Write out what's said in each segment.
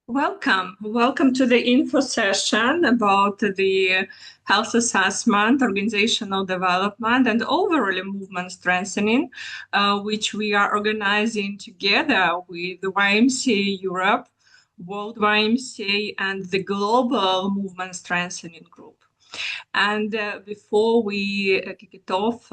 Welcome to the info session about the health assessment, organizational development, and overall movement strengthening, which we are organizing together with the YMCA Europe, World YMCA, and the Global Movement Strengthening Group. And before we kick it off,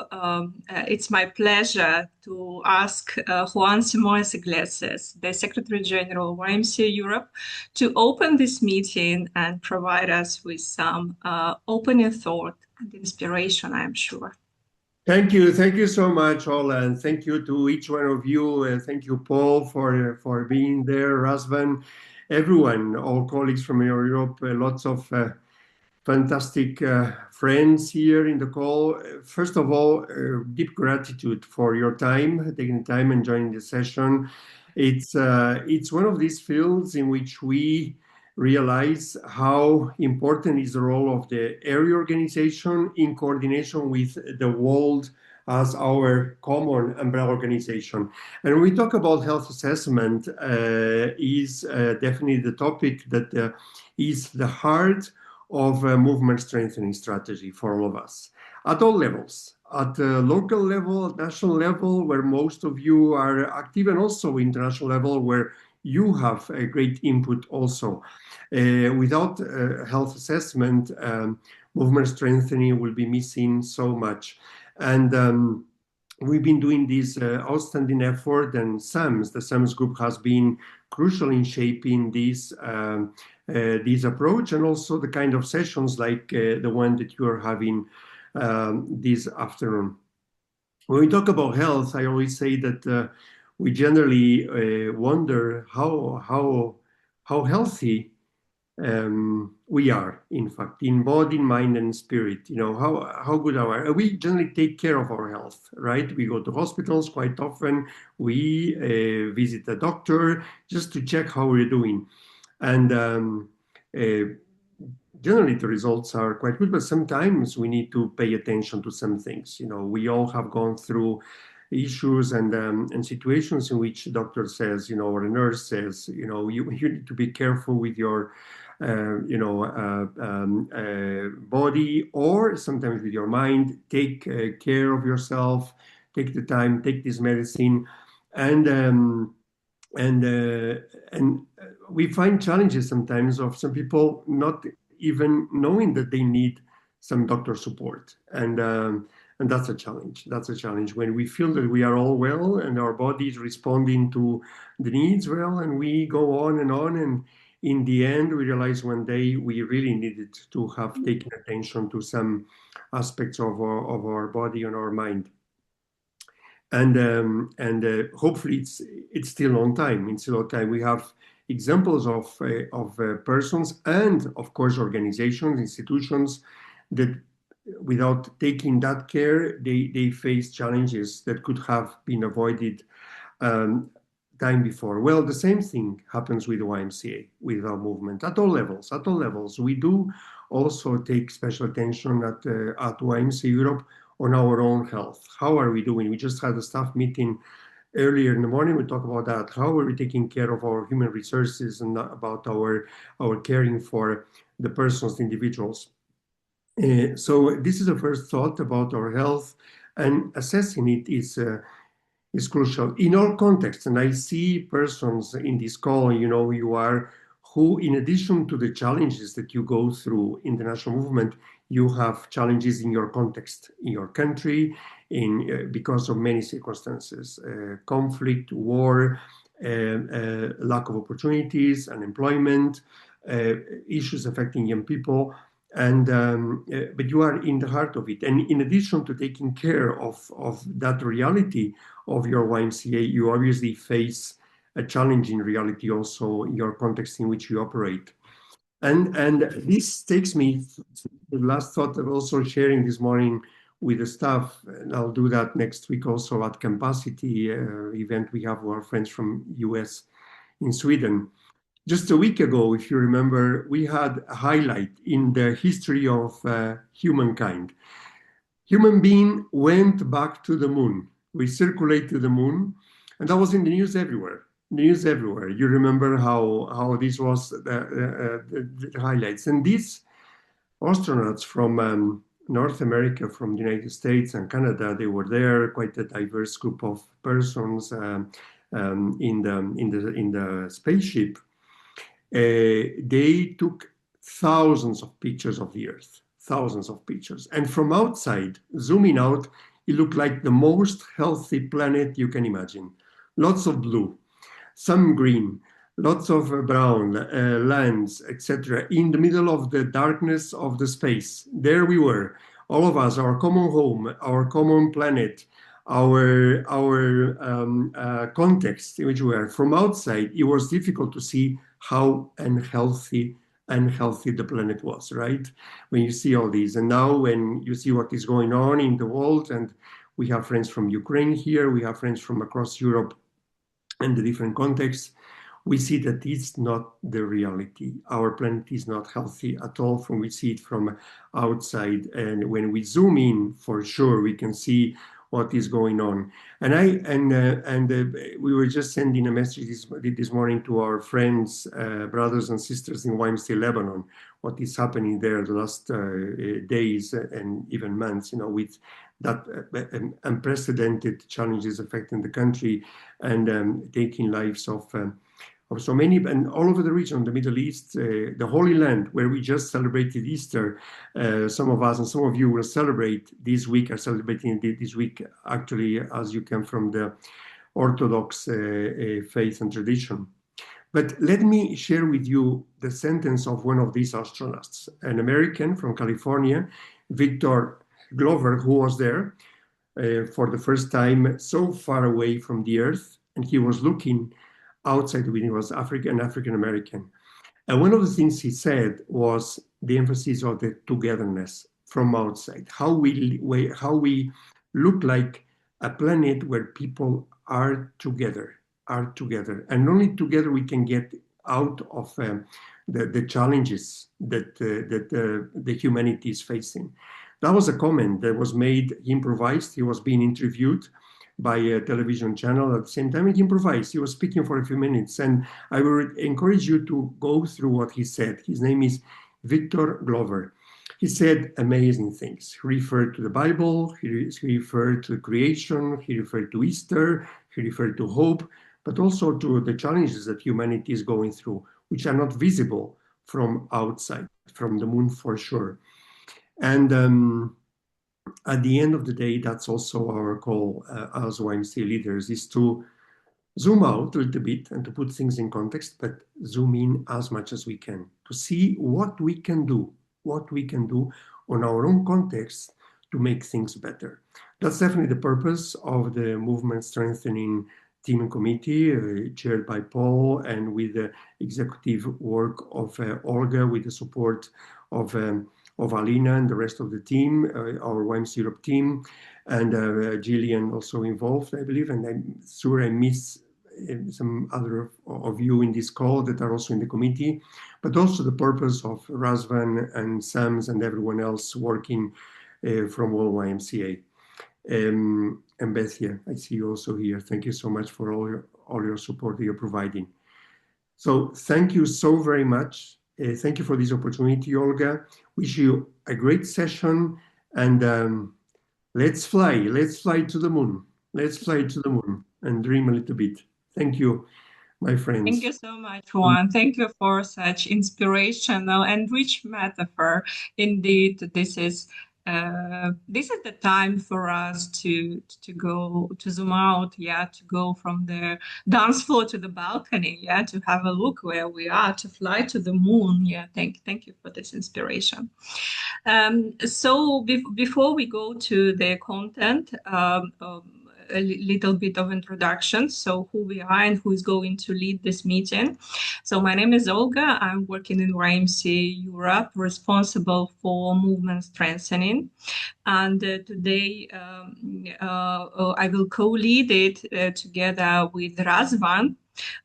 it's my pleasure to ask Juan Simoes Iglesias, the Secretary General of YMCA Europe, to open this meeting and provide us with some opening thought and inspiration, I'm sure. Thank you so much, Ola, and thank you to each one of you. Thank you, Paul, for being there, Razvan, everyone, all colleagues from Europe, lots of fantastic friends here in the call. First of all, deep gratitude for your time, taking the time and joining the session. It's one of these fields in which we realize how important is the role of the area organization in coordination with the world as our common umbrella organization. And when we talk about health assessment, is definitely the topic that is the heart of a movement strengthening strategy for all of us at all levels, at the local level, at national level, where most of you are active, and also international level, where you have a great input also. Without health assessment, movement strengthening will be missing so much. And we've been doing this outstanding effort, and the SAMS group has been crucial in shaping this approach, and also the kind of sessions like the one that you are having this afternoon. When we talk about health, I always say that we generally wonder how healthy we are, in fact, in body, mind, and spirit. You know, how good are we? Generally take care of our health, right? We go to hospitals quite often. We visit a doctor just to check how we're doing. And generally the results are quite good, but sometimes we need to pay attention to some things. You know, we all have gone through issues and situations in which the doctor says, you know, or a nurse says, you know, you need to be careful with your body, or sometimes with your mind. Take care of yourself, take the time, take this medicine. And we find challenges sometimes of some people not even knowing that they need some doctor support. And that's a challenge. That's a challenge when we feel that we are all well and our body is responding to the needs well, and we go on, and in the end, we realize one day we really needed to have taken attention to some aspects of our body and our mind. And hopefully it's still on time. It's still on time. We have examples of persons and, of course, organizations, institutions that, without taking that care, they face challenges that could have been avoided time before. Well, the same thing happens with the YMCA, with our movement at all levels. At all levels, we do also take special attention at YMCA Europe on our own health. How are we doing? We just had a staff meeting earlier in the morning. We talk about that. How are we taking care of our human resources and about our caring for the persons, the individuals? So this is the first thought about our health, and assessing it is crucial in all contexts. And I see persons in this call, you know, who, in addition to the challenges that you go through in the national movement, you have challenges in your context, in your country, because of many circumstances, conflict, war, lack of opportunities, unemployment, issues affecting young people. But you are in the heart of it. And in addition to taking care of that reality of your YMCA, you obviously face a challenging reality also in your context in which you operate. And this takes me to the last thought of also sharing this morning with the staff, and I'll do that next week also at Campacity event we have with our friends from US in Sweden. Just a week ago, if you remember, we had a highlight in the history of humankind. Human being went back to the moon. We circulated the moon, and that was in the news everywhere. news everywhere. You remember how this was the highlights. And these astronauts from North America, from the United States and Canada, they were there, quite a diverse group of persons in the spaceship. They took thousands of pictures of the Earth, thousands of pictures. And from outside, zooming out, it looked like the most healthy planet you can imagine. Lots of blue, some green, lots of brown lands, etc. In the middle of the darkness of the space. There we were, all of us, our common home, our common planet, our context in which we are. From outside, it was difficult to see how unhealthy the planet was, right? When you see all these. And now when you see what is going on in the world, and we have friends from Ukraine here, we have friends from across Europe and the different contexts, we see that it's not the reality. Our planet is not healthy at all when we see it from outside. And when we zoom in, for sure, we can see what is going on. And we were just sending a message this morning to our friends, brothers and sisters in YMCA Lebanon, what is happening there the last days and even months, with that unprecedented challenges affecting the country and taking lives of so many, and all over the region, the Middle East, the Holy Land, where we just celebrated Easter. Some of us and some of you will celebrate this week, are celebrating this week, actually, as you come from the Orthodox faith and tradition. But let me share with you the sentence of one of these astronauts, an American from California, Victor Glover, who was there for the first time so far away from the Earth, and he was looking outside when he was African American. And one of the things he said was the emphasis of the togetherness from outside, how we look like a planet where people are together, and only together we can get out of the challenges that the humanity is facing. That was a comment that was made, improvised. He was being interviewed by a television channel at the same time. He improvised. He was speaking for a few minutes, and I would encourage you to go through what he said. His name is Victor Glover. He said amazing things. He referred to the Bible, he referred to creation, he referred to Easter, he referred to hope, but also to the challenges that humanity is going through, which are not visible from outside, from the moon for sure. And at the end of the day, that's also our call as YMCA leaders, is to zoom out a little bit and to put things in context, but zoom in as much as we can to see what we can do on our own context to make things better. That's definitely the purpose of the Movement Strengthening Team and Committee, chaired by Paul, and with the executive work of Olga, with the support of Alina and the rest of the team, our YMCA Europe team, and Gillian also involved, I believe, and I'm sure I miss some other of you in this call that are also in the committee, but also the purpose of Razvan and Sams and everyone else working from all YMCA. And Bethia, I see you also here. Thank you so much for all your support that you're providing. So thank you so very much. Thank you for this opportunity, Olga. Wish you a great session, and let's fly to the moon. Let's fly to the moon and dream a little bit. Thank you, my friends. Thank you so much, Juan. Thank you for such inspirational and rich metaphor. Indeed, this is the time for us to zoom out, to go from the dance floor to the balcony, to have a look where we are, to fly to the moon. Thank you for this inspiration. So before we go to the content, a little bit of introduction. So who we are and who is going to lead this meeting. So my name is Olga. I'm working in YMCA Europe, responsible for movement strengthening. And today I will co-lead it together with Razvan,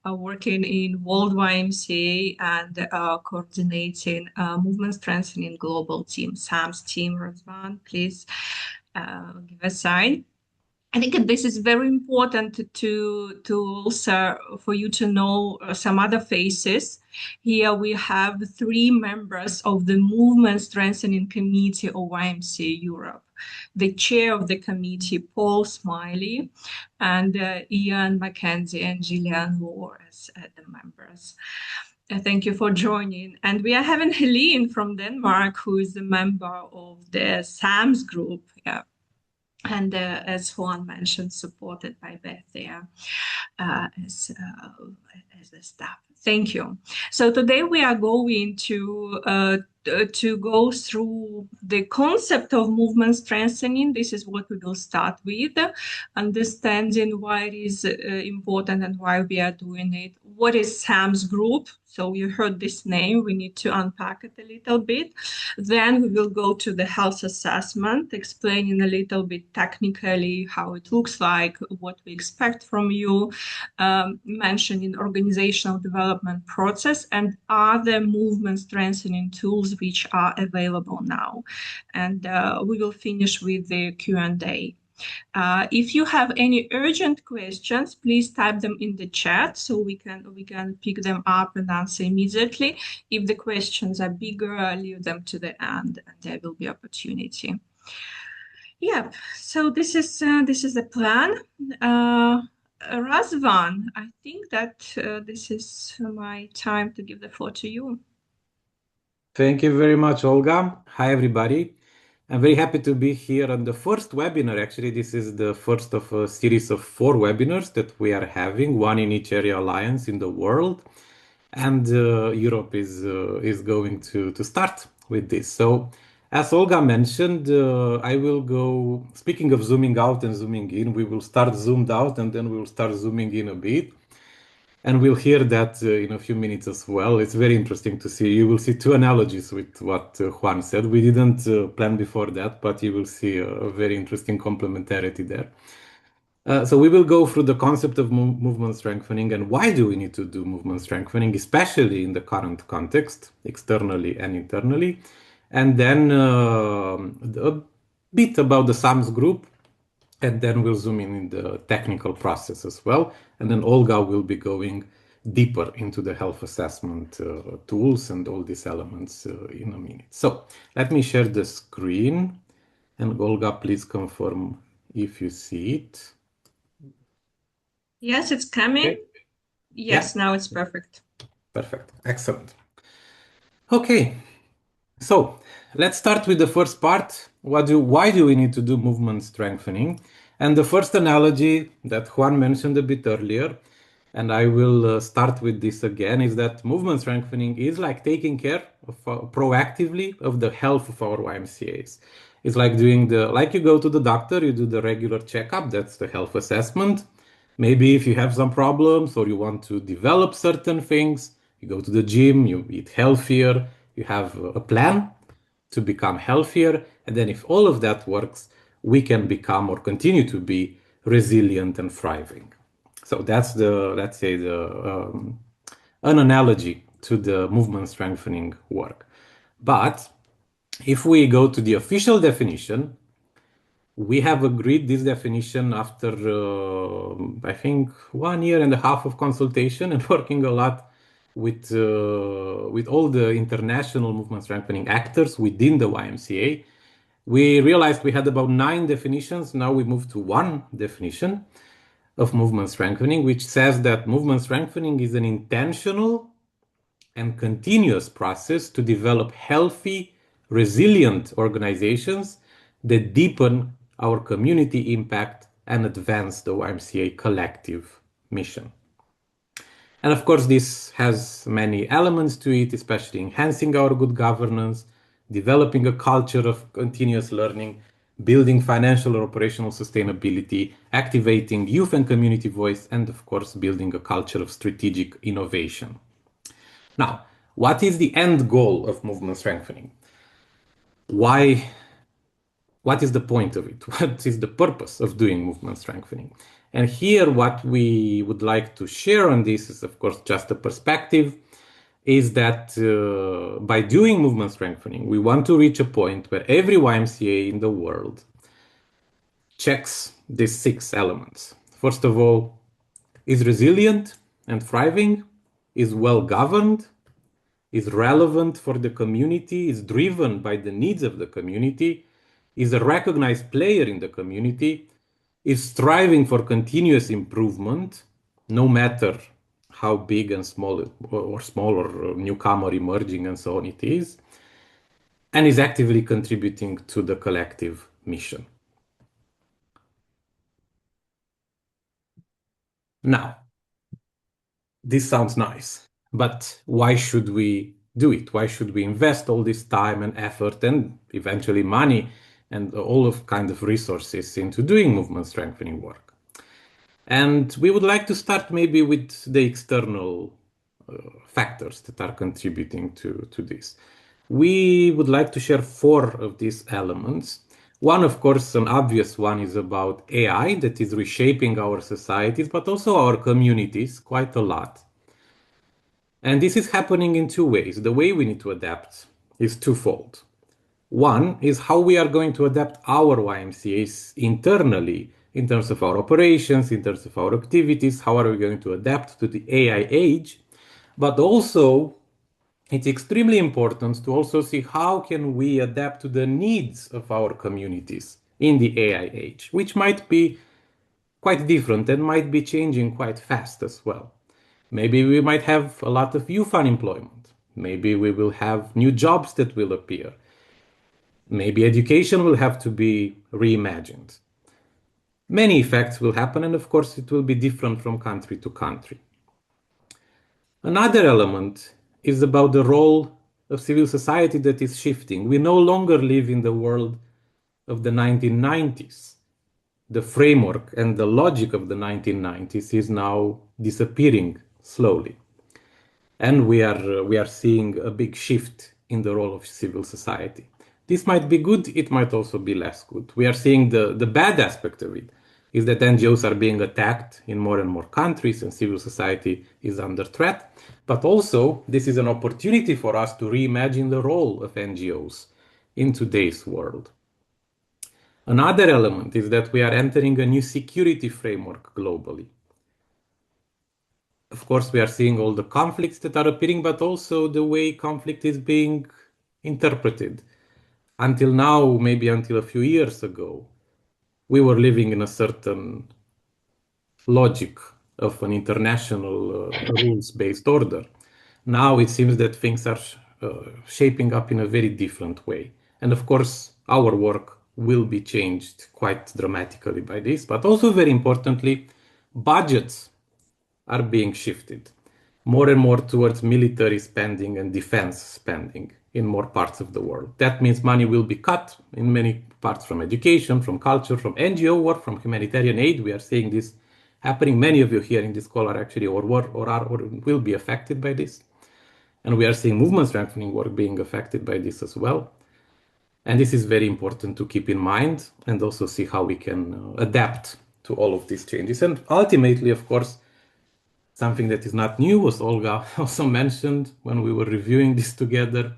working in World YMCA and coordinating movement strengthening global team, SAM's team. Razvan, please give a sign. I think this is very important to also for you to know some other faces. Here we have three members of the Movement Strengthening Committee of YMCA Europe. The chair of the committee, Paul Smiley, and Ian Mackenzie and Gillian Moore as the members. Thank you for joining. And we are having Helene from Denmark, who is a member of the SAMS group. Yeah. And as Juan mentioned, supported by Beth there as the staff. Thank you. So today we are going to go through the concept of movement strengthening. This is what we will start with, understanding why it is important and why we are doing it. What is SAMS Group? So you heard this name, we need to unpack it a little bit. Then we will go to the health assessment, explaining a little bit technically how it looks like, what we expect from you, mentioning organizational development process and other movement strengthening tools which are available now. And we will finish with the Q&A. If you have any urgent questions, please type them in the chat so we can pick them up and answer immediately. If the questions are bigger, I'll leave them to the end, and there will be opportunity. Yeah, so this is the plan. Razvan, I think that this is my time to give the floor to you. Thank you very much, Olga. Hi, everybody. I'm very happy to be here on the first webinar. Actually, this is the first of a series of 4 webinars that we are having, one in each area alliance in the world. And Europe is going to start with this. So as Olga mentioned, I will go, speaking of zooming out and zooming in, we will start zoomed out and then we will start zooming in a bit. And we'll hear that in a few minutes as well. It's very interesting to see. You will see 2 analogies with what Juan said. We didn't plan before that, but you will see a very interesting complementarity there. So we will go through the concept of movement strengthening and why do we need to do movement strengthening, especially in the current context, externally and internally. And then a bit about the SAMS group, and then we'll zoom in the technical process as well. And then Olga will be going deeper into the health assessment tools and all these elements in a minute. So let me share the screen. And Olga, please confirm if you see it. Yes, it's coming. Okay. Yes, yeah. Now it's perfect. Perfect. Excellent. Okay. So let's start with the first part. Why do we need to do movement strengthening? And the first analogy that Juan mentioned a bit earlier, and I will start with this again, is that movement strengthening is like taking care of proactively of the health of our YMCAs. It's like like you go to the doctor, you do the regular checkup, that's the health assessment. Maybe if you have some problems or you want to develop certain things, you go to the gym, you eat healthier, you have a plan to become healthier. And then if all of that works, we can become or continue to be resilient and thriving. So that's let's say an analogy to the movement strengthening work. But if we go to the official definition, we have agreed this definition after, I think, 1.5 years of consultation and working a lot with all the international movement strengthening actors within the YMCA. We realized we had about 9 definitions. Now we moved to 1 definition of movement strengthening, which says that movement strengthening is an intentional and continuous process to develop healthy, resilient organizations that deepen our community impact and advance the YMCA collective mission. And of course, this has many elements to it, especially enhancing our good governance, developing a culture of continuous learning, building financial or operational sustainability, activating youth and community voice, and of course, building a culture of strategic innovation. Now, what is the end goal of movement strengthening? What is the point of it? What is the purpose of doing movement strengthening? And here, what we would like to share on this is, of course, just a perspective, is that by doing movement strengthening, we want to reach a point where every YMCA in the world checks these 6 elements. First of all, is resilient and thriving, is well governed, is relevant for the community, is driven by the needs of the community, is a recognized player in the community, is striving for continuous improvement, no matter how big and small or newcomer emerging and so on it is, and is actively contributing to the collective mission. Now, this sounds nice, but why should we do it? Why should we invest all this time and effort and eventually money and all of kind of resources into doing movement strengthening work? And we would like to start maybe with the external factors that are contributing to this. We would like to share 4 of these elements. One, of course, an obvious one is about AI that is reshaping our societies, but also our communities quite a lot. And this is happening in 2 ways. The way we need to adapt is twofold. One is how we are going to adapt our YMCAs internally in terms of our operations, in terms of our activities, how are we going to adapt to the AI age, but also it's extremely important to also see how can we adapt to the needs of our communities in the AI age, which might be quite different and might be changing quite fast as well. Maybe we might have a lot of youth unemployment. Maybe we will have new jobs that will appear. Maybe education will have to be reimagined. Many effects will happen, and of course, it will be different from country to country. Another element is about the role of civil society that is shifting. We no longer live in the world of the 1990s. The framework and the logic of the 1990s is now disappearing slowly. And we are seeing a big shift in the role of civil society. This might be good, it might also be less good. We are seeing the bad aspect of it is that NGOs are being attacked in more and more countries and civil society is under threat. But also, this is an opportunity for us to reimagine the role of NGOs in today's world. Another element is that we are entering a new security framework globally. Of course, we are seeing all the conflicts that are appearing, but also the way conflict is being interpreted. Until now, maybe until a few years ago, we were living in a certain logic of an international rules-based order. Now it seems that things are shaping up in a very different way. And of course, our work will be changed quite dramatically by this, but also very importantly, budgets are being shifted more and more towards military spending and defense spending in more parts of the world. That means money will be cut in many parts from education, from culture, from NGO work, from humanitarian aid. We are seeing this happening. Many of you here in this call are actually or will be affected by this. And we are seeing movement strengthening work being affected by this as well. And this is very important to keep in mind and also see how we can adapt to all of these changes. And ultimately, of course, something that is not new, as Olga also mentioned when we were reviewing this together,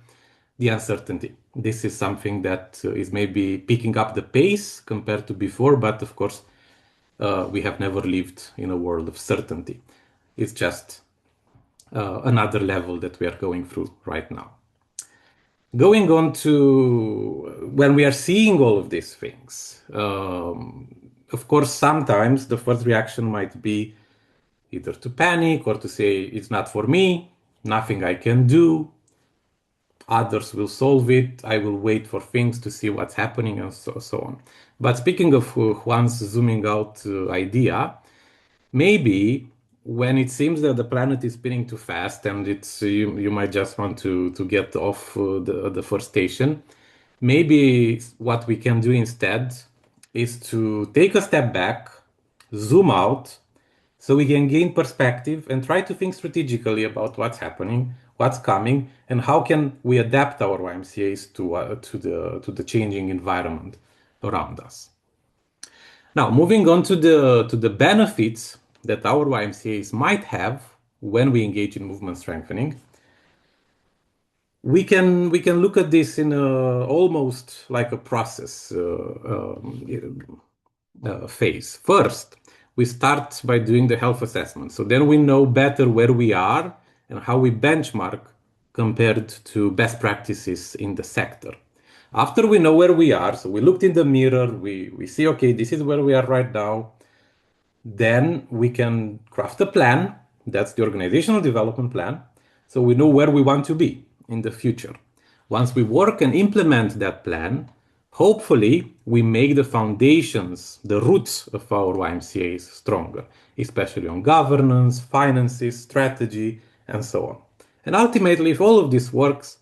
the uncertainty. This is something that is maybe picking up the pace compared to before, but of course, we have never lived in a world of certainty. It's just another level that we are going through right now. Going on to when we are seeing all of these things, of course, sometimes the first reaction might be either to panic or to say, it's not for me, nothing I can do, others will solve it, I will wait for things to see what's happening, and so on. But speaking of Juan's zooming out idea, maybe when it seems that the planet is spinning too fast and it's you might just want to get off the first station, maybe what we can do instead is to take a step back, zoom out, so we can gain perspective and try to think strategically about what's happening, what's coming, and how can we adapt our YMCAs to the changing environment around us. Now, moving on to the benefits that our YMCAs might have when we engage in movement strengthening, we can look at this in almost like a process. phase. First, we start by doing the health assessment. So then we know better where we are and how we benchmark compared to best practices in the sector. After we know where we are, so we looked in the mirror, we see, okay, this is where we are right now. Then we can craft a plan. That's the organizational development plan. So we know where we want to be in the future. Once we work and implement that plan, hopefully we make the foundations, the roots of our YMCAs stronger, especially on governance, finances, strategy, and so on. And ultimately, if all of this works,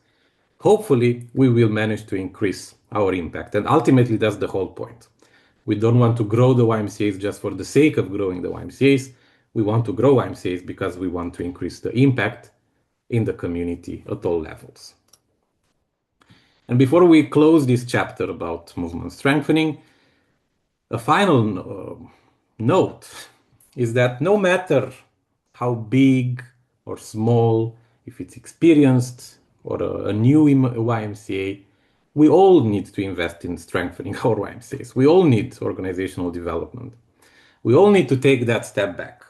hopefully we will manage to increase our impact. And ultimately, that's the whole point. We don't want to grow the YMCAs just for the sake of growing the YMCAs. We want to grow YMCAs because we want to increase the impact in the community at all levels. And before we close this chapter about movement strengthening, a final note is that no matter how big or small, if it's experienced or a new YMCA, we all need to invest in strengthening our YMCAs. We all need organizational development. We all need to take that step back,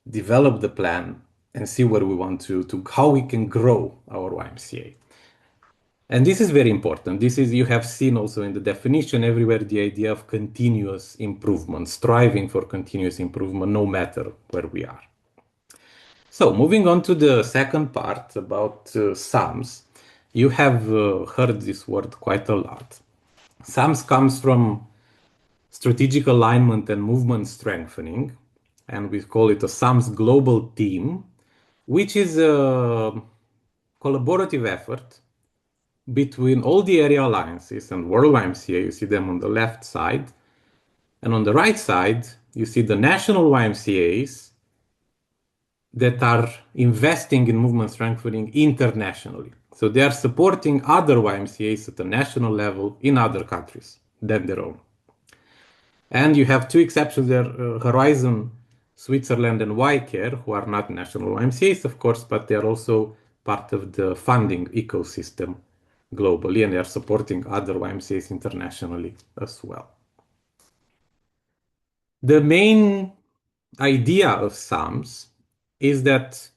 develop the plan, and see where we want to how we can grow our YMCA. And this is very important. This is, you have seen also in the definition everywhere, the idea of continuous improvement, striving for continuous improvement, no matter where we are. So moving on to the second part about SAMS, you have heard this word quite a lot. SAMS comes from strategic alignment and movement strengthening, and we call it a SAMS global team, which is a collaborative effort between all the area alliances and World YMCA. You see them on the left side, and on the right side, you see the national YMCAs that are investing in movement strengthening internationally. So they are supporting other YMCAs at the national level in other countries than their own. And you have two exceptions there, Horizon Switzerland and YCare, who are not national YMCAs, of course, but they are also part of the funding ecosystem globally, and they are supporting other YMCAs internationally as well. The main idea of SAMS is that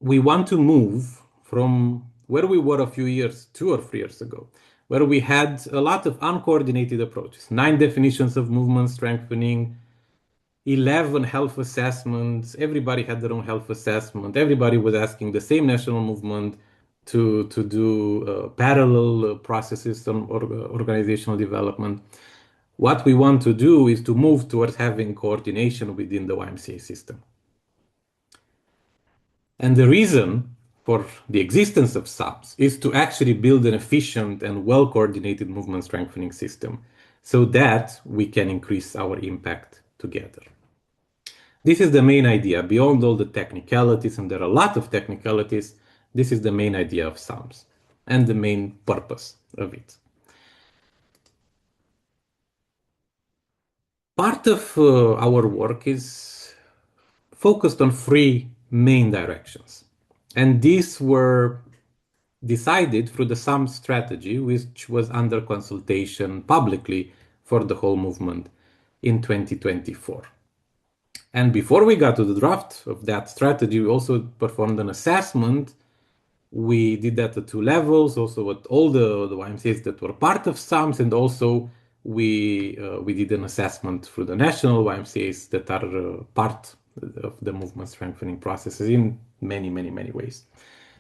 we want to move from where we were a few years, 2 or 3 years ago, where we had a lot of uncoordinated approaches, 9 definitions of movement strengthening, 11 health assessments. Everybody had their own health assessment. Everybody was asking the same national movement to do parallel processes on organizational development. What we want to do is to move towards having coordination within the YMCA system. And the reason for the existence of SAMS is to actually build an efficient and well-coordinated movement strengthening system so that we can increase our impact together. This is the main idea, beyond all the technicalities, and there are a lot of technicalities. This is the main idea of SAMS and the main purpose of it. Part of our work is focused on 3 main directions. And these were decided through the SAMS strategy, which was under consultation publicly for the whole movement in 2024. And before we got to the draft of that strategy, we also performed an assessment. We did that at 2 levels, also with all the YMCAs that were part of SAMS, and also we did an assessment through the national YMCAs that are part of the movement strengthening processes in many ways.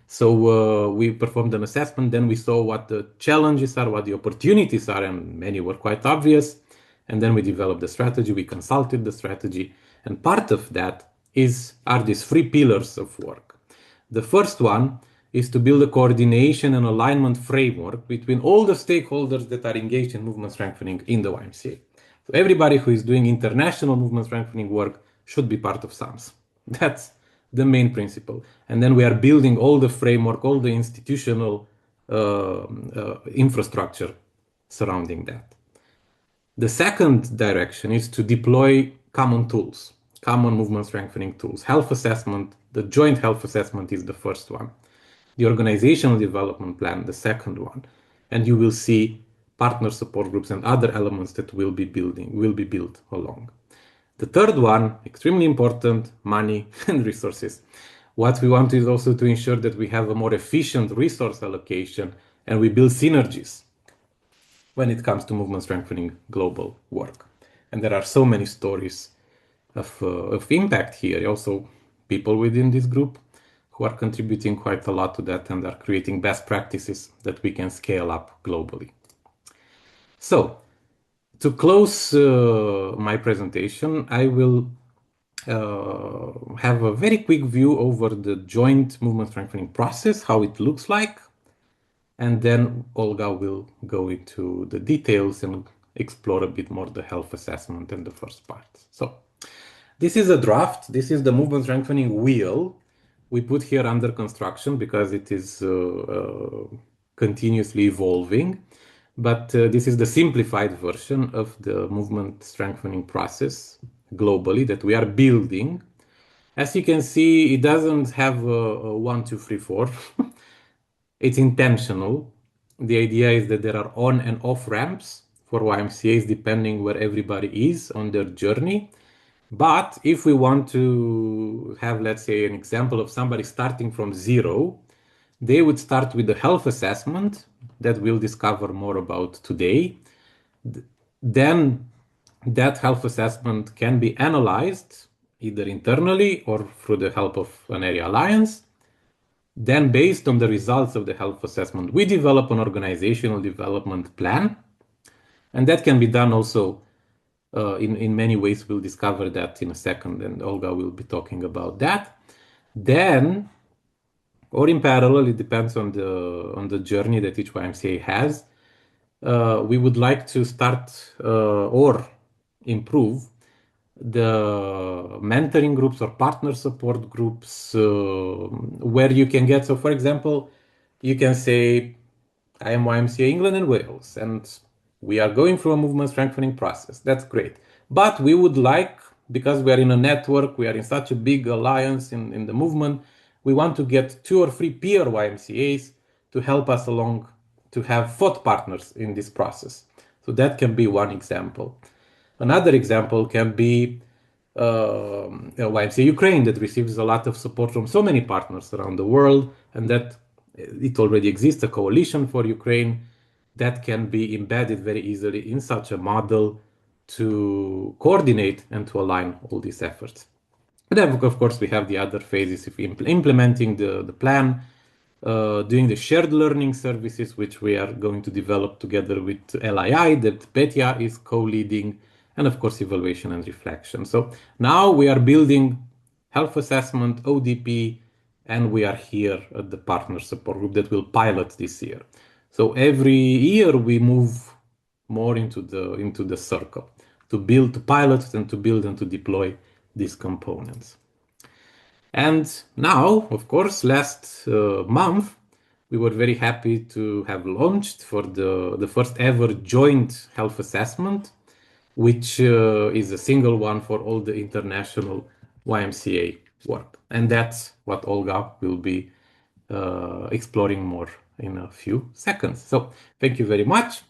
So we performed an assessment, then we saw what the challenges are, what the opportunities are, and many were quite obvious. And then we developed the strategy, we consulted the strategy, and part of that are these 3 pillars of work. The first one is to build a coordination and alignment framework between all the stakeholders that are engaged in movement strengthening in the YMCA. So everybody who is doing international movement strengthening work should be part of SAMS. That's the main principle. And then we are building all the framework, all the institutional infrastructure surrounding that. The second direction is to deploy common tools, common movement strengthening tools. Health assessment, the joint health assessment is the first one. The organizational development plan, the second one. And you will see partner support groups, and other elements that will be built along. The third one, extremely important, money and resources. What we want is also to ensure that we have a more efficient resource allocation and we build synergies when it comes to movement strengthening global work. And there are so many stories of impact here. Also, people within this group who are contributing quite a lot to that and are creating best practices that we can scale up globally. So, to close my presentation, I will have a very quick view over the joint movement strengthening process, how it looks like, and then Olga will go into the details and explore a bit more the health assessment and the first part. So this is a draft. This is the movement strengthening wheel we put here under construction because it is continuously evolving. But this is the simplified version of the movement strengthening process globally that we are building. As you can see, it doesn't have a 1, 2, 3, 4. It's intentional. The idea is that there are on and off ramps for YMCAs depending where everybody is on their journey. But if we want to have, let's say, an example of somebody starting from zero, they would start with the health assessment that we'll discover more about today. Then that health assessment can be analyzed either internally or through the help of an area alliance. Then based on the results of the health assessment, we develop an organizational development plan. And that can be done also in many ways. We'll discover that in a second, and Olga will be talking about that. Then, or in parallel, it depends on the journey that each YMCA has. We would like to start or improve the mentoring groups or partner support groups where you can get. So, for example, you can say, I am YMCA England and Wales, and we are going through a movement strengthening process. That's great. But we would like, because we are in a network, we are in such a big alliance in the movement, we want to get 2 or 3 peer YMCAs to help us along to have thought partners in this process. So that can be one example. Another example can be YMCA Ukraine that receives a lot of support from so many partners around the world, and that it already exists, a coalition for Ukraine that can be embedded very easily in such a model to coordinate and to align all these efforts. And then, of course, we have the other phases of implementing the plan, doing the shared learning services, which we are going to develop together with LII, that Petya is co-leading, and of course, evaluation and reflection. So now we are building health assessment, ODP, and we are here at the partner support group that will pilot this year. So every year we move more into the circle to build, to pilot, and to build and to deploy these components. And now, of course, last month, we were very happy to have launched for the first ever joint health assessment, which is a single one for all the international YMCA work. And that's what Olga will be exploring more in a few seconds. So thank you very much.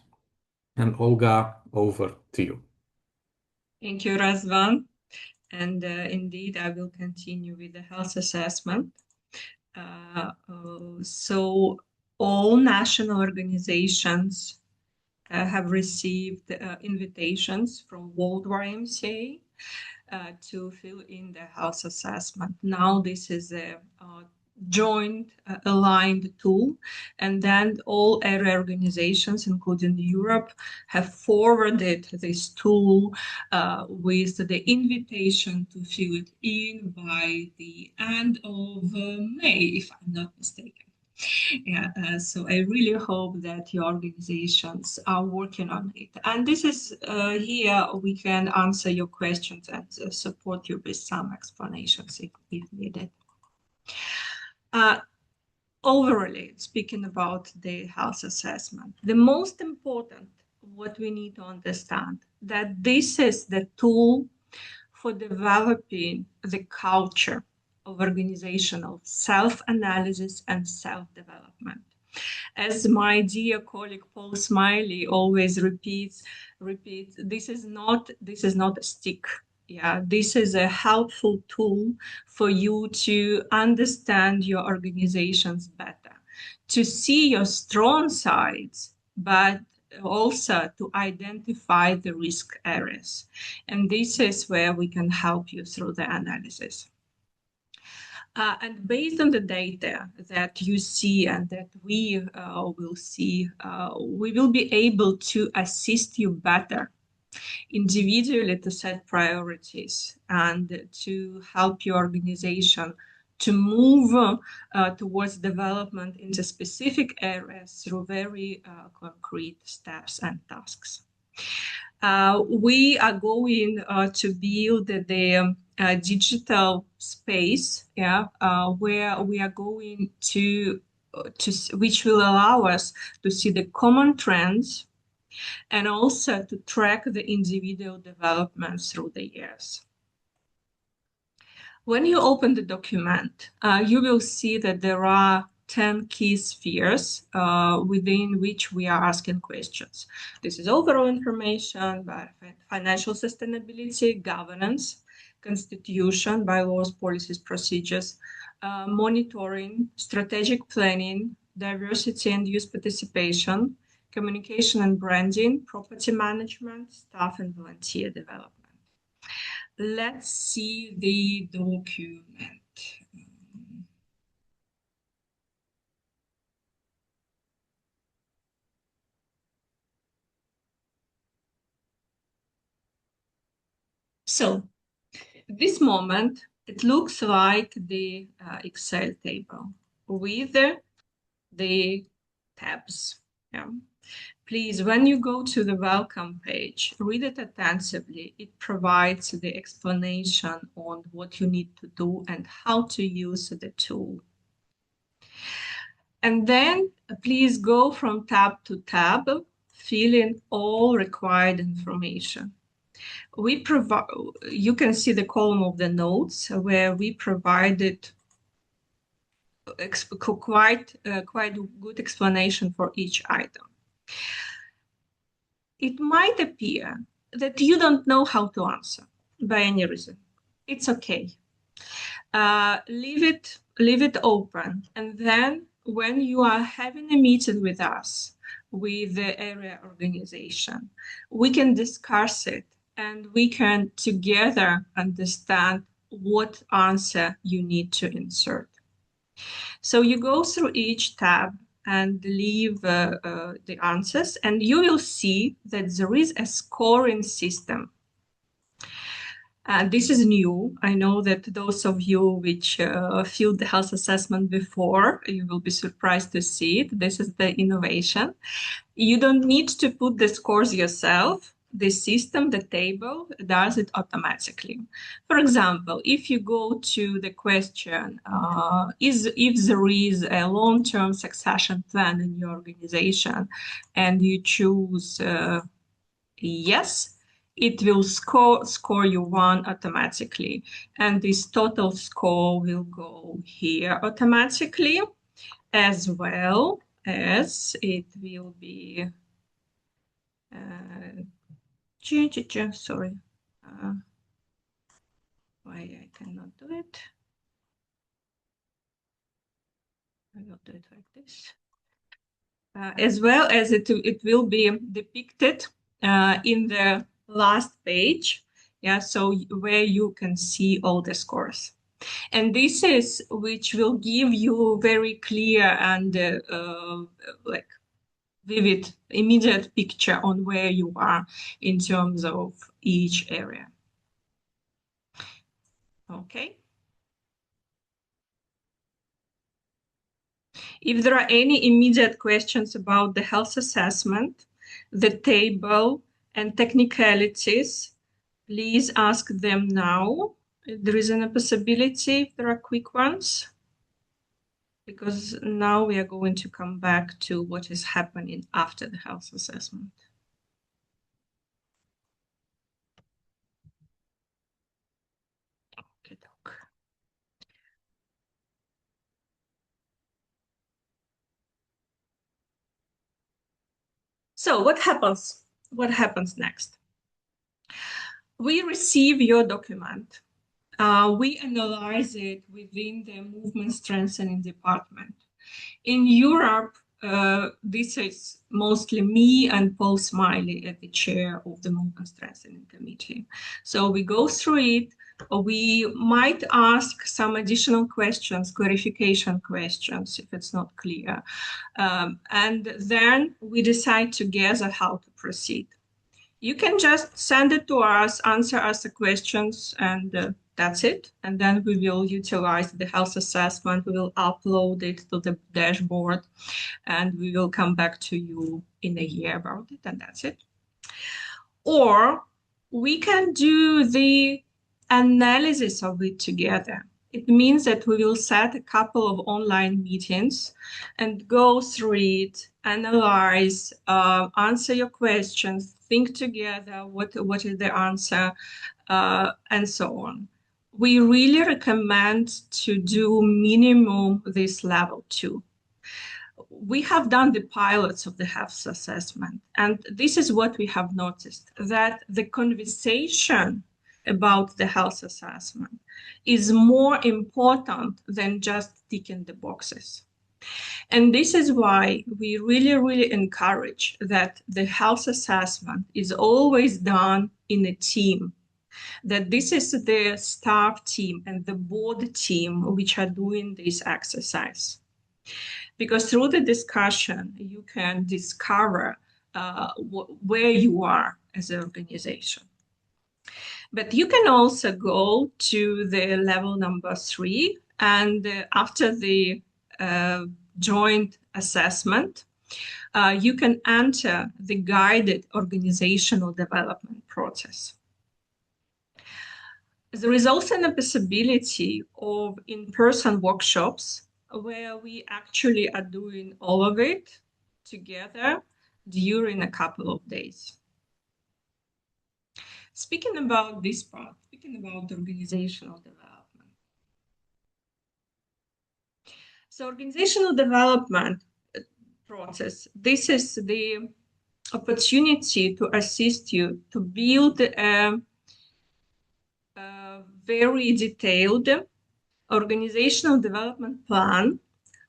And Olga, over to you. Thank you, Razvan. And indeed, I will continue with the health assessment. So all national organizations have received invitations from World YMCA to fill in the health assessment. Now this is a joint aligned tool, and then all area organizations, including Europe, have forwarded this tool with the invitation to fill it in by the end of May, if I'm not mistaken. Yeah, so I really hope that your organizations are working on it. And this is here we can answer your questions and support you with some explanations if needed. Overall, speaking about the health assessment, the most important, what we need to understand, that this is the tool for developing the culture of organizational self-analysis and self-development. As my dear colleague Paul Smiley always repeats, this is not a stick. Yeah, this is a helpful tool for you to understand your organizations better, to see your strong sides, but also to identify the risk areas. And this is where we can help you through the analysis. And based on the data that you see and that we will see, we will be able to assist you better individually to set priorities and to help your organization to move towards development into specific areas through very concrete steps and tasks. We are going to build the digital space, where we are going to which will allow us to see the common trends and also to track the individual developments through the years. When you open the document, you will see that there are 10 key spheres within which we are asking questions. This is overall information, financial sustainability, governance, constitution, bylaws, policies, procedures, monitoring, strategic planning, diversity and youth participation, communication and branding, property management, staff and volunteer development. Let's see the document. So, at this moment, it looks like the Excel table with the tabs. Yeah. Please, when you go to the welcome page, read it attentively. It provides the explanation on what you need to do and how to use the tool. And then please go from tab to tab, fill in all required information. You can see the column of the notes where we provided quite good explanation for each item. It might appear that you don't know how to answer by any reason. It's okay. Leave it open, and then when you are having a meeting with us, with the area organization, we can discuss it and we can together understand what answer you need to insert. So you go through each tab and leave the answers, and you will see that there is a scoring system. This is new. I know that those of you which filled the health assessment before, you will be surprised to see it. This is the innovation. You don't need to put the scores yourself. The system, the table, does it automatically. For example, if you go to the question, if there is a long-term succession plan in your organization and you choose yes, it will score you 1 automatically. And this total score will go here automatically, as well as it will be sorry, why I cannot do it. I will do it like this. As well as it will be depicted in the last page, so where you can see all the scores. And this is which will give you very clear and like vivid, immediate picture on where you are in terms of each area. Okay. If there are any immediate questions about the health assessment, the table, and technicalities, please ask them now. There isn't a possibility if there are quick ones, because now we are going to come back to what is happening after the health assessment. Okay, doc. So what happens? What happens next? We receive your document. We analyze it within the movement strengthening department. In Europe, this is mostly me and Paul Smiley as the chair of the Movement Strengthening Committee. So we go through it. We might ask some additional questions, clarification questions, if it's not clear. And then we decide together how to proceed. You can just send it to us, answer us the questions, and that's it. And then we will utilize the health assessment. We will upload it to the dashboard, and we will come back to you in a year about it, and that's it. Or we can do the analysis of it together. It means that we will set a couple of online meetings and go through it, analyze, answer your questions, think together what is the answer, and so on. We really recommend to do minimum this level 2. We have done the pilots of the health assessment, and this is what we have noticed, that the conversation about the health assessment is more important than just ticking the boxes. And this is why we really encourage that the health assessment is always done in a team, that this is the staff team and the board team which are doing this exercise. Because through the discussion, you can discover where you are as an organization. But you can also go to the level number 3, and after the joint assessment, you can enter the guided organizational development process. There is also a possibility of in-person workshops where we actually are doing all of it together during a couple of days. Speaking about this part, speaking about organizational development. So organizational development process, this is the opportunity to assist you to build a very detailed organizational development plan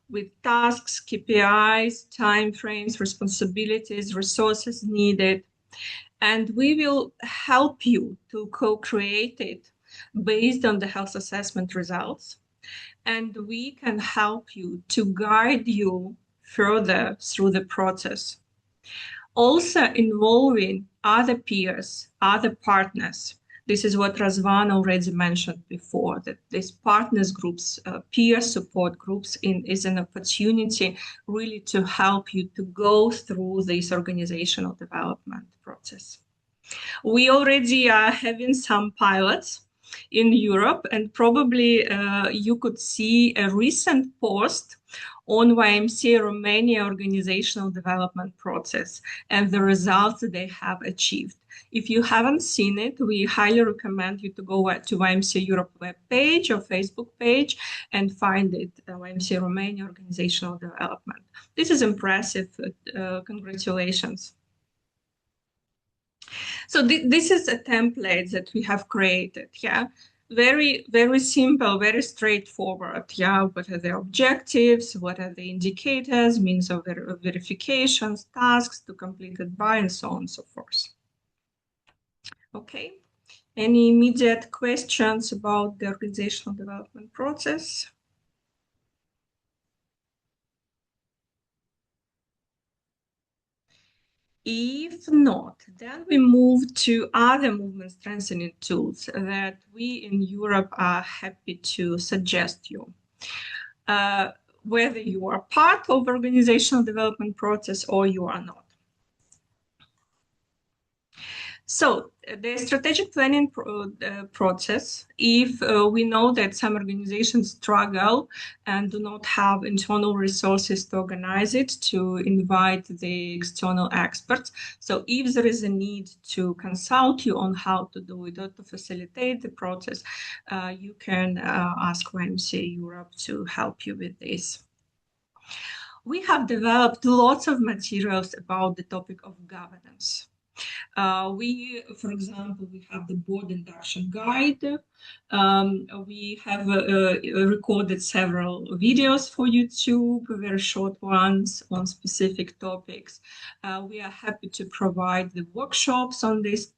with tasks, KPIs, timeframes, responsibilities, resources needed. And we will help you to co-create it based on the health assessment results. And we can help you to guide you further through the process. Also involving other peers, other partners. This is what Razvan already mentioned before, that these partners groups, peer support groups is an opportunity really to help you to go through this organizational development process. We already are having some pilots in Europe, and probably you could see a recent post on YMCA Romania organizational development process and the results that they have achieved. If you haven't seen it, we highly recommend you to go to YMCA Europe webpage or Facebook page and find it, YMCA Romania organizational development. This is impressive. Congratulations. So this is a template that we have created, yeah? Very simple, very straightforward, yeah? What are the objectives? What are the indicators, means of verifications, tasks to complete it by, and so on and so forth. Okay, any immediate questions about the organizational development process? If not, then we move to other movement strengthening tools that we in Europe are happy to suggest you. Whether you are part of organizational development process or you are not. So the strategic planning process, if we know that some organizations struggle and do not have internal resources to organize it, to invite the external experts. So if there is a need to consult you on how to do it or to facilitate the process, you can ask YMCA Europe to help you with this. We have developed lots of materials about the topic of governance. For example, we have the board induction guide. We have recorded several videos for YouTube, very short ones on specific topics. We are happy to provide the workshops on this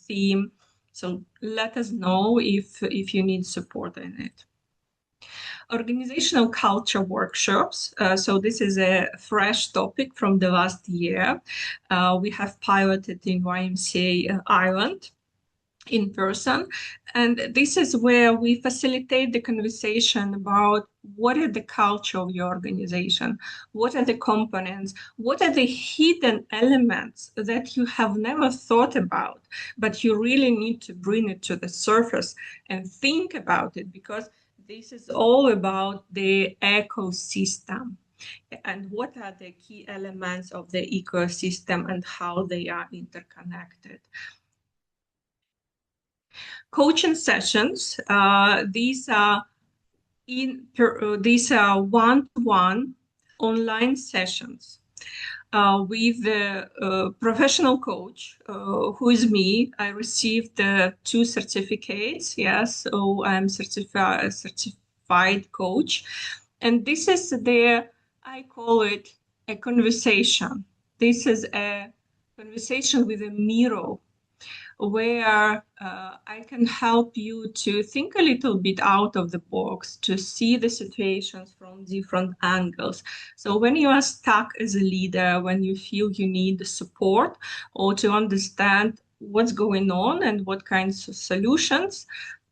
theme. So let us know if you need support in it. Organizational culture workshops. So this is a fresh topic from the last year. We have piloted in YMCA Ireland in person. And this is where we facilitate the conversation about what is the culture of your organization, what are the components, what are the hidden elements that you have never thought about, but you really need to bring it to the surface and think about it, because this is all about the ecosystem and what are the key elements of the ecosystem and how they are interconnected. Coaching sessions, these are one-to-one online sessions with the professional coach, who is me. I received 2 certificates. Yes, so I'm certified coach. And this is I call it a conversation. This is a conversation with a mirror, where I can help you to think a little bit out of the box, to see the situations from different angles. So when you are stuck as a leader, when you feel you need support or to understand what's going on and what kinds of solutions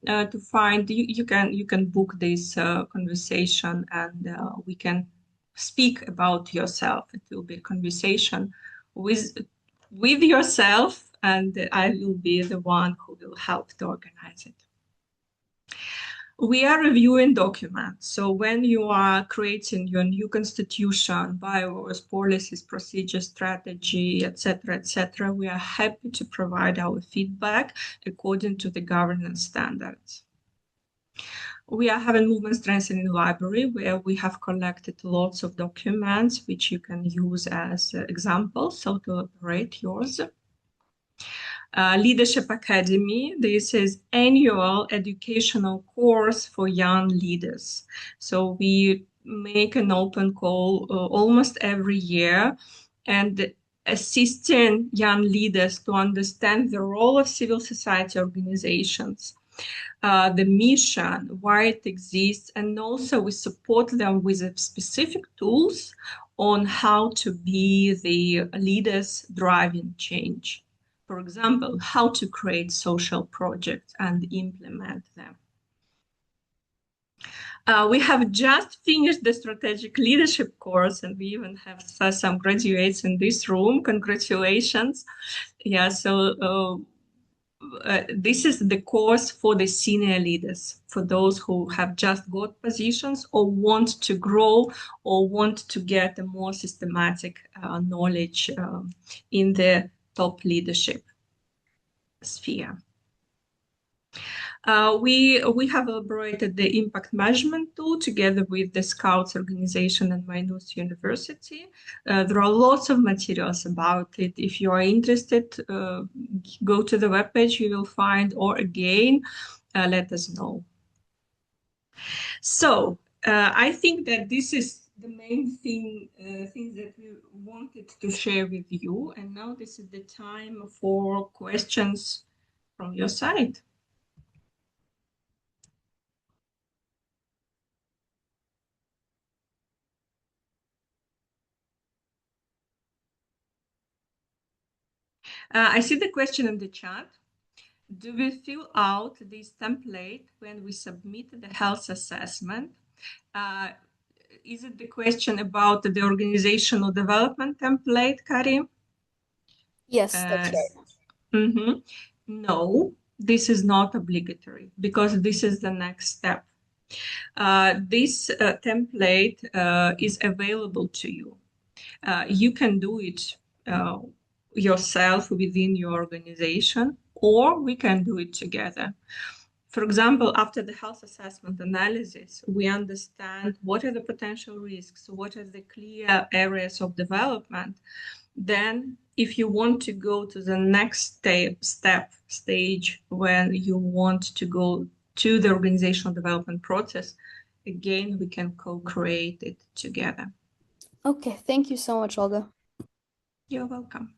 to find, you can book this conversation, and we can speak about yourself. It will be a conversation with yourself, and I will be the one who will help to organize it. We are reviewing documents. So when you are creating your new constitution, bylaws, policies, procedures, strategy, etc., we are happy to provide our feedback according to the governance standards. We are having movement strengthening library, where we have collected lots of documents which you can use as examples, so to elaborate yours. Leadership Academy, this is annual educational course for young leaders. So we make an open call almost every year, and assisting young leaders to understand the role of civil society organizations, the mission, why it exists, and also we support them with specific tools on how to be the leaders driving change. For example, how to create social projects and implement them. We have just finished the strategic leadership course, and we even have some graduates in this room. Congratulations. Yeah, so this is the course for the senior leaders, for those who have just got positions or want to grow or want to get a more systematic knowledge in the top leadership sphere. We have elaborated the impact measurement tool together with the Scouts organization and Maynooth University. There are lots of materials about it. If you are interested, go to the webpage, you will find, or again, let us know. So I think that this is the main things that we wanted to share with you. And now this is the time for questions from your side. I see the question in the chat. Do we fill out this template when we submit the health assessment? Is it the question about the organizational development template, Karim? Yes, that's right. No, this is not obligatory, because this is the next step. This template is available to you. You can do it yourself within your organization, or we can do it together. For example, after the health assessment analysis, we understand what are the potential risks, what are the clear areas of development. Then, if you want to go to the next stage, when you want to go to the organizational development process, again, we can co-create it together. Okay, thank you so much, Olga. You're welcome.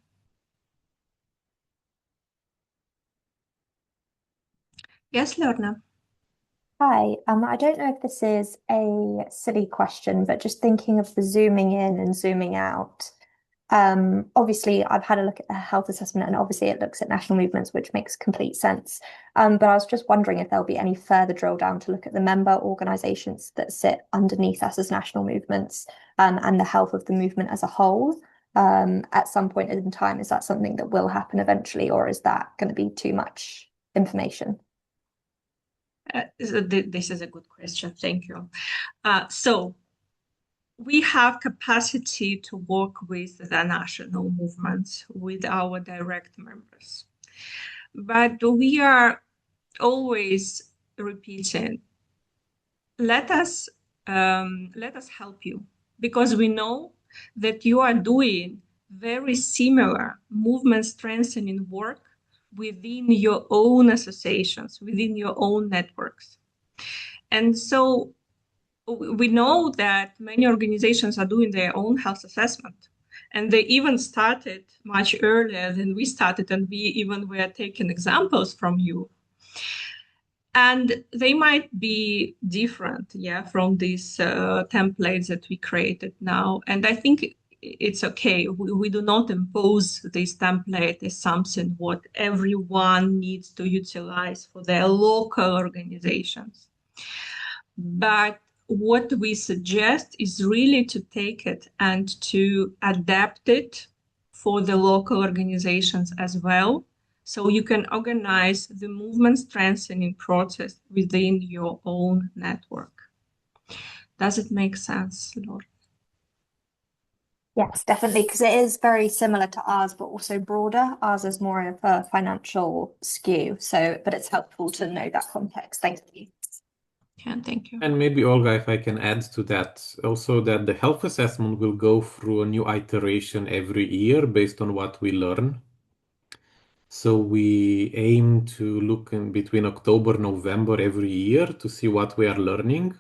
Yes, Lorna. Hi, I don't know if this is a silly question, but just thinking of the zooming in and zooming out. Obviously, I've had a look at the health assessment, and obviously it looks at national movements, which makes complete sense. But I was just wondering if there'll be any further drill down to look at the member organizations that sit underneath us as national movements, and the health of the movement as a whole. At some point in time, is that something that will happen eventually, or is that going to be too much information? This is a good question. Thank you. So we have capacity to work with the national movements, with our direct members. But we are always repeating, let us help you, because we know that you are doing very similar movement strengthening work within your own associations, within your own networks. And so we know that many organizations are doing their own health assessment, and they even started much earlier than we started, and we even were taking examples from you. And they might be different, from these templates that we created now. And I think it's okay. We do not impose this template as something what everyone needs to utilize for their local organizations. But what we suggest is really to take it and to adapt it for the local organizations as well. So you can organize the movement strengthening process within your own network. Does it make sense, Laura? Yes, definitely, because it is very similar to ours, but also broader. Ours is more of a financial skew, but it's helpful to know that context. Thank you. Yeah, thank you. And maybe, Olga, if I can add to that, also that the health assessment will go through a new iteration every year based on what we learn. So we aim to look in between October, November every year to see what we are learning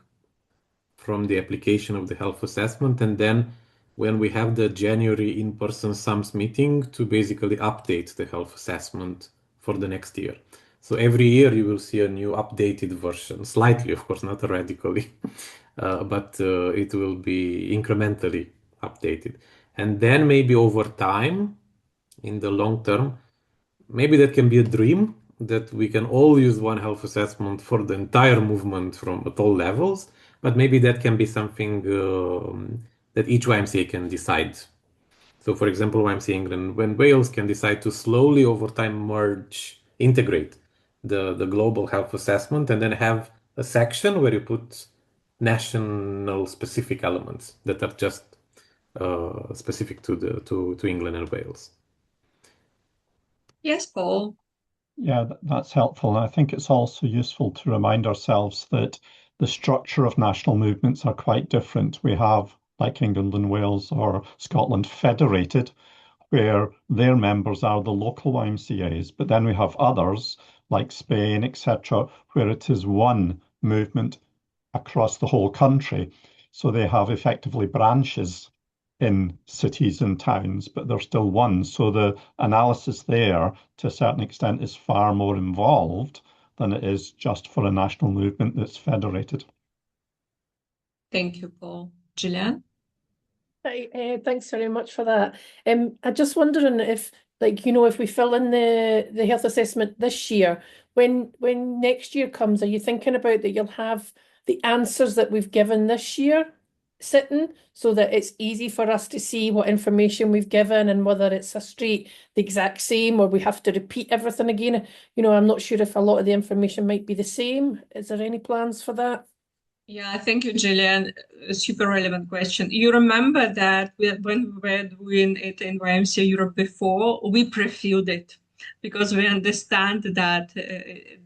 from the application of the health assessment. And then when we have the January in-person SAMS meeting, to basically update the health assessment for the next year. So every year you will see a new updated version, slightly, of course, not radically, but it will be incrementally updated. And then maybe over time, in the long term, maybe that can be a dream, that we can all use one health assessment for the entire movement at all levels, but maybe that can be something that each YMCA can decide. So for example, YMCA England and Wales can decide to slowly over time integrate the global health assessment, and then have a section where you put national specific elements that are just specific to England and Wales. Yes, Paul. Yeah, that's helpful. And I think it's also useful to remind ourselves that the structure of national movements are quite different. We have, like England and Wales or Scotland, federated, where their members are the local YMCAs. But then we have others, like Spain, etc., where it is one movement across the whole country. So they have effectively branches in cities and towns, but they're still one. So the analysis there, to a certain extent, is far more involved than it is just for a national movement that's federated. Thank you, Paul. Gillian? Thanks very much for that. I'm just wondering if, if we fill in the health assessment this year, when next year comes, are you thinking about that you'll have the answers that we've given this year sitting, so that it's easy for us to see what information we've given and whether it's the exact same, or we have to repeat everything again? I'm not sure if a lot of the information might be the same. Is there any plans for that? Yeah, thank you, Gillian. A super relevant question. You remember that when we were doing it in YMCA Europe before, we pre-filled it. because we understand that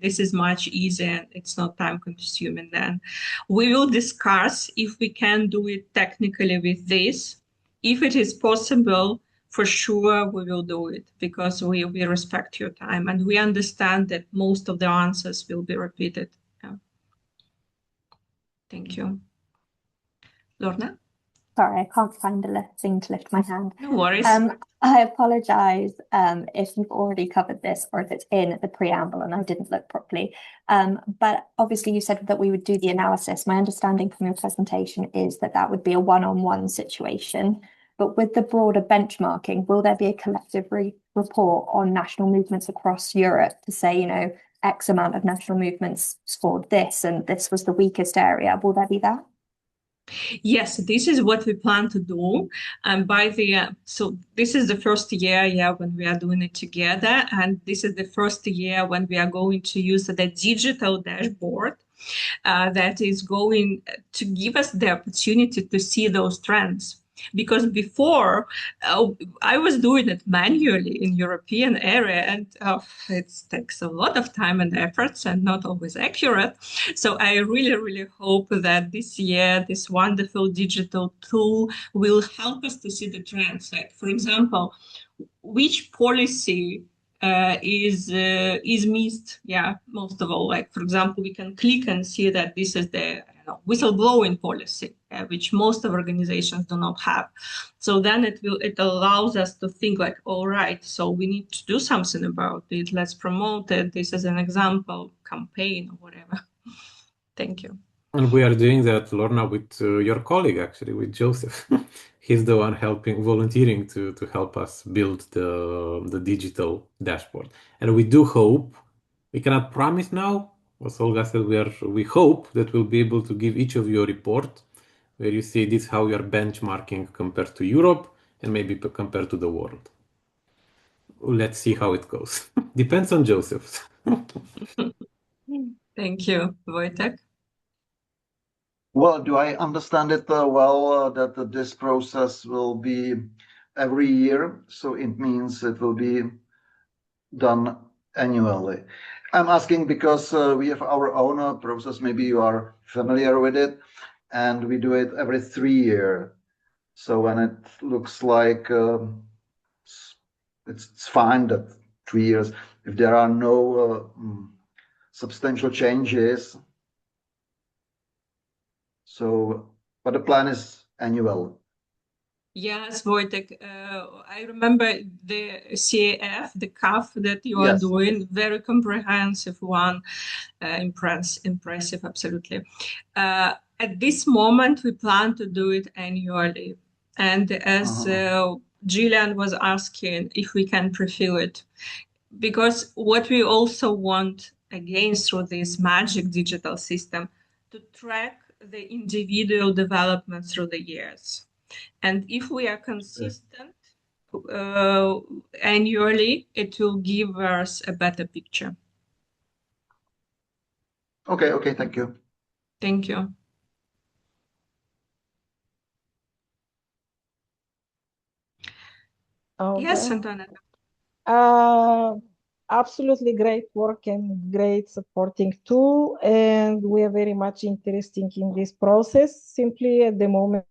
this is much easier and it's not time consuming. Then we will discuss if we can do it technically with this. If it is possible, for sure we will do it, because we respect your time and we understand that most of the answers will be repeated. Yeah. Thank you. Lorna? Sorry, I can't find the thing to lift my hand. No worries. I apologize if you've already covered this or if it's in the preamble and I didn't look properly. But obviously you said that we would do the analysis. My understanding from your presentation is that that would be a one-on-one situation. But with the broader benchmarking, will there be a collective report on national movements across Europe to say, you know, X amount of national movements scored this and this was the weakest area? Will there be that? Yes, this is what we plan to do. And so this is the first year, when we are doing it together. And this is the first year when we are going to use the digital dashboard that is going to give us the opportunity to see those trends. Because before I was doing it manually in European area, and it takes a lot of time and efforts and not always accurate. So I really, really hope that this year, this wonderful digital tool will help us to see the trends. Like, for example, which policy is missed, most of all. Like, for example, we can click and see that this is the whistleblowing policy, which most of organizations do not have. So then it allows us to think like, all right, so we need to do something about it. Let's promote it. This is an example campaign or whatever. Thank you. And we are doing that, Lorna, with your colleague, actually, with Joseph. He's the one volunteering to help us build the digital dashboard. And we do hope, we cannot promise now, as Olga said, we hope that we'll be able to give each of you a report where you see this how you're benchmarking compared to Europe and maybe compared to the world. Let's see how it goes. Depends on Joseph. Thank you, Wojtek. Well, do I understand it that this process will be every year? So it means it will be done annually. I'm asking because we have our own process. Maybe you are familiar with it, and we do it every 3 years. So when it looks like it's fine that 3 years, if there are no substantial changes. So, but the plan is annual. Yes, Wojtek, I remember the CAF, the CAF that you are doing, very comprehensive one, impressive, absolutely. At this moment, we plan to do it annually. And as Gillian was asking if we can prefill it, because what we also want, again, through this magic digital system, to track the individual development through the years. And if we are consistent annually, it will give us a better picture. Okay, thank you. Thank you. Okay. Yes, Antonella. Absolutely great work and great supporting tool, and we are very much interested in this process. Simply at the moment,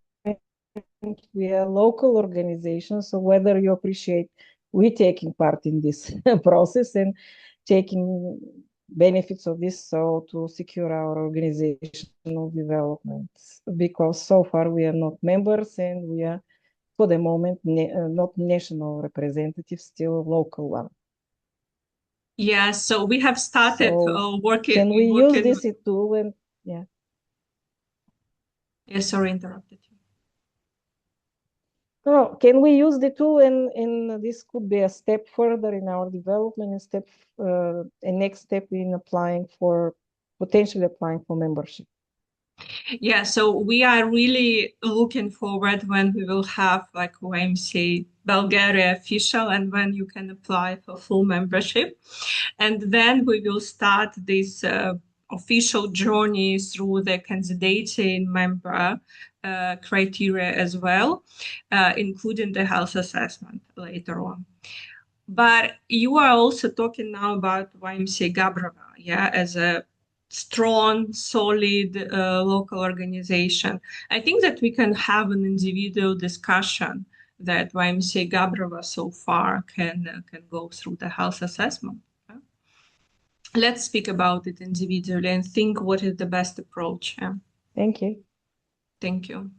we are a local organization, so whether you appreciate we taking part in this process and taking benefits of this, so to secure our organizational development, because so far we are not members and we are, for the moment, not national representatives, still local one. Yeah, so we have started working. Can we use this tool? And yeah. Yeah, sorry, interrupted you. No, can we use the tool and this could be a step further in our development, a next step in potentially applying for membership? Yeah, so we are really looking forward when we will have like OMC Bulgaria official and when you can apply for full membership. And then we will start this official journey through the candidating member criteria as well, including the health assessment later on. But you are also talking now about YMCA Gabrova, yeah, as a strong, solid local organization. I think that we can have an individual discussion that YMCA Gabrova so far can go through the health assessment. Let's speak about it individually and think what is the best approach. Yeah? Thank you. Thank you.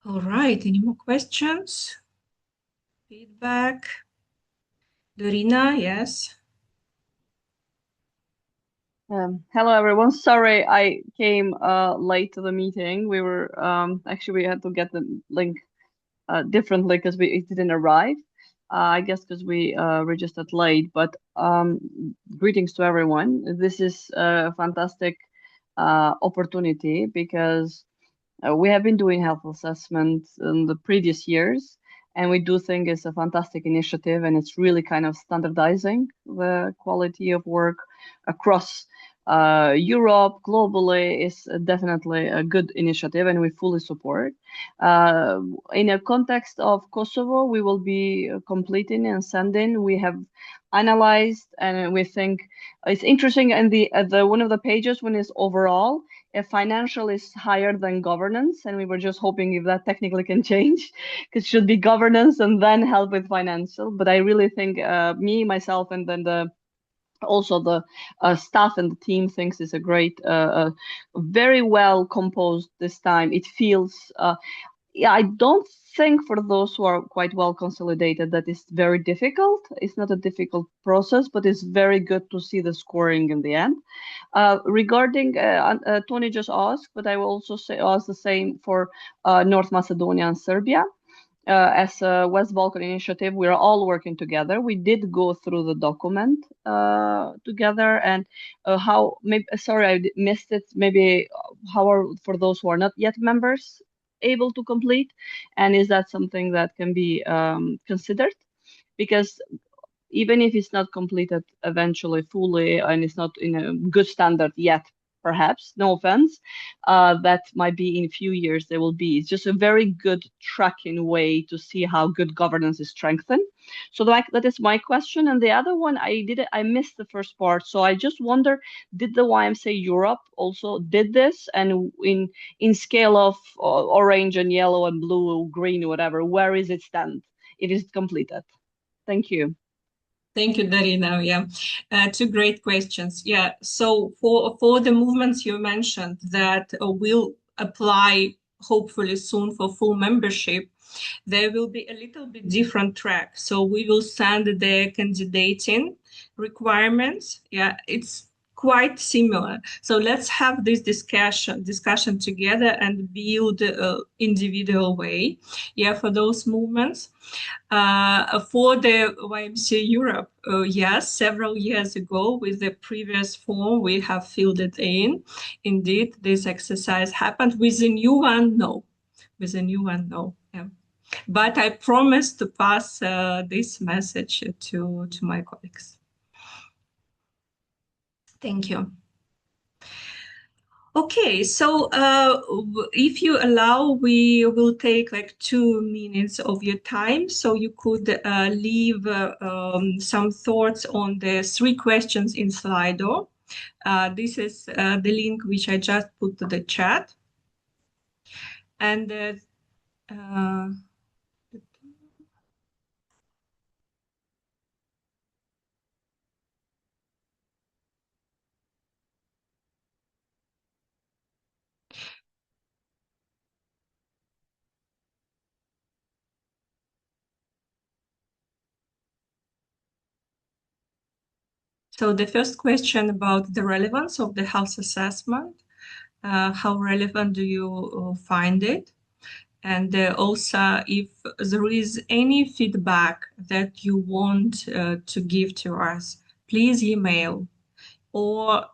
All right, any more questions? Feedback? Dorina, yes. Hello everyone. Sorry I came late to the meeting. We were actually we had to get the link differently because it didn't arrive. I guess because we registered late. But greetings to everyone. This is a fantastic opportunity because we have been doing health assessment in the previous years, and we do think it's a fantastic initiative, and it's really kind of standardizing the quality of work across Europe, globally. Is definitely a good initiative, and we fully support. In a context of Kosovo, we will be completing and sending. We have analyzed, and we think it's interesting. And the one of the pages when it's overall, if financial is higher than governance, and we were just hoping if that technically can change, because it should be governance and then help with financial. But I really think me, myself, and then also the staff and the team thinks it's a great, very well composed this time. It feels, yeah, I don't think for those who are quite well consolidated that it's very difficult. It's not a difficult process, but it's very good to see the scoring in the end. Regarding, Tony just asked, but I will also ask the same for North Macedonia and Serbia. As a West Balkan initiative, we are all working together. We did go through the document together, and how, maybe, sorry, I missed it. Maybe how are, for those who are not yet members, able to complete, and is that something that can be considered? Because even if it's not completed eventually fully and it's not in a good standard yet, perhaps, no offense, that might be in a few years there will be. It's just a very good tracking way to see how good governance is strengthened. So that is my question. And the other one, I missed the first part. So I just wonder, did the YMCA Europe also did this? And in scale of orange and yellow and blue, green, whatever, where is it stand? It is completed. Thank you. Thank you, Darina. Yeah, two great questions. Yeah, so for the movements you mentioned that will apply hopefully soon for full membership, there will be a little bit different track. So we will send the candidating requirements. Yeah, it's quite similar. So let's have this discussion together and build individual way. Yeah, for those movements. For the YMCA Europe, yes, several years ago with the previous form, we have filled it in. Indeed, this exercise happened. With the new one, no. With the new one, no. Yeah. But I promise to pass this message to my colleagues. Thank you. Okay, so if you allow, we will take like 2 minutes of your time. So you could leave some thoughts on the 3 questions in Slido. This is the link which I just put to the chat. And so the first question about the relevance of the health assessment, how relevant do you find it? And also, if there is any feedback that you want to give to us, please email, or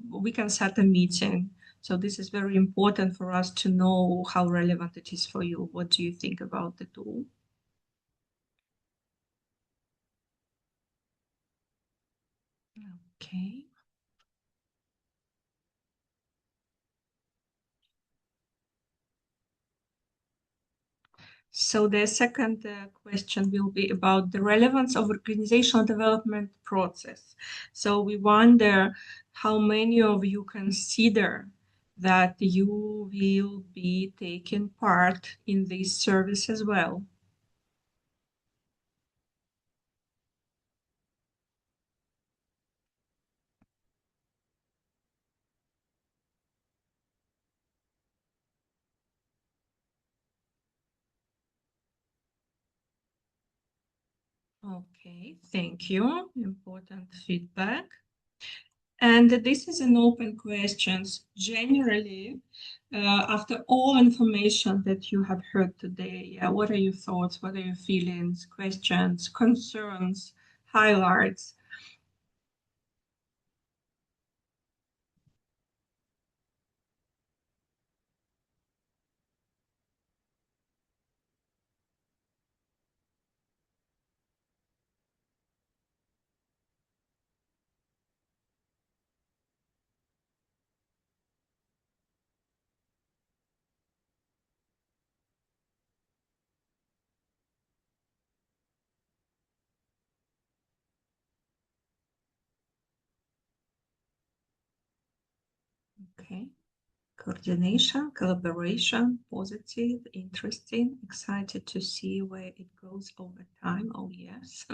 we can set a meeting. So this is very important for us to know how relevant it is for you. What do you think about the tool? Okay. So the second question will be about the relevance of organizational development process. So we wonder how many of you consider that you will be taking part in this service as well. Okay, thank you. Important feedback. And this is an open question. Generally, after all information that you have heard today, what are your thoughts? What are your feelings, questions, concerns, highlights? Okay. Coordination, collaboration, positive, interesting, excited to see where it goes over time. Oh, yes.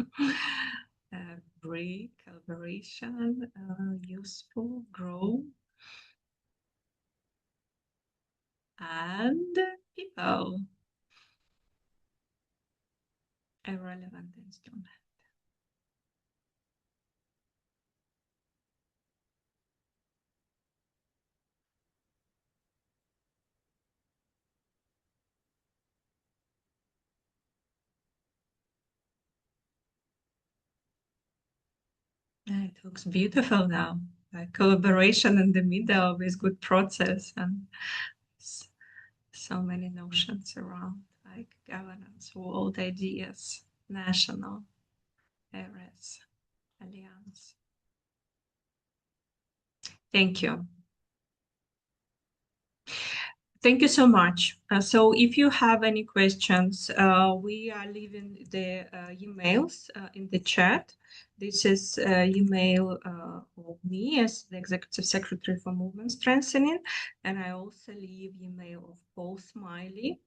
Break, collaboration, useful, grow, and people. A relevant instrument. It looks beautiful now. Collaboration in the middle with good process and so many notions around, like governance, world ideas, national areas, alliance. Thank you. Thank you so much. So if you have any questions, we are leaving the emails in the chat. This is email of me as the Executive Secretary for Movement Strengthening, and I also leave email of Paul Smiley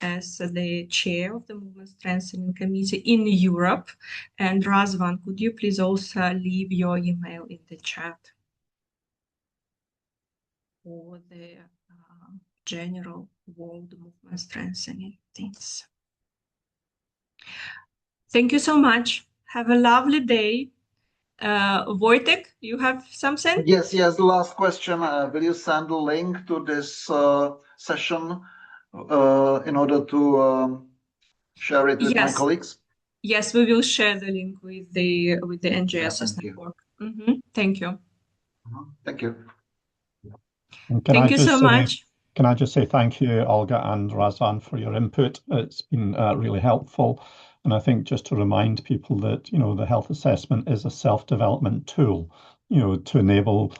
as the Chair of the Movement Strengthening Committee in Europe. And Razvan, could you please also leave your email in the chat for the general world movement strengthening things. Thank you so much. Have a lovely day. Wojtek, you have something? Yes, the last question. Will you send a link to this session in order to share it with my colleagues? Yes, we will share the link with the NGSS network. Thank you. Thank you. Thank you so much. Can I just say thank you, Olga and Razvan, for your input? It's been really helpful. And I think just to remind people that, the health assessment is a self-development tool, to enable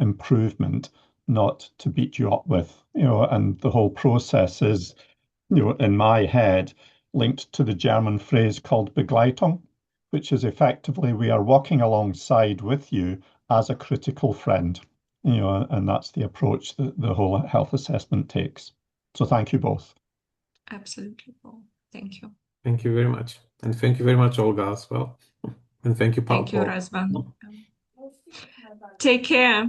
improvement, not to beat you up with, and the whole process is, in my head, linked to the German phrase called Begleitung, which is effectively we are walking alongside with you as a critical friend. And that's the approach that the whole health assessment takes. So thank you both. Absolutely, Paul. Thank you. Thank you very much. And thank you very much, Olga, as well. And thank you, Paul. Thank you, Razvan. Take care.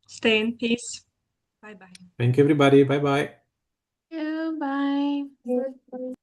Stay in peace. Bye-bye. Thank you, everybody. Bye-bye. Bye.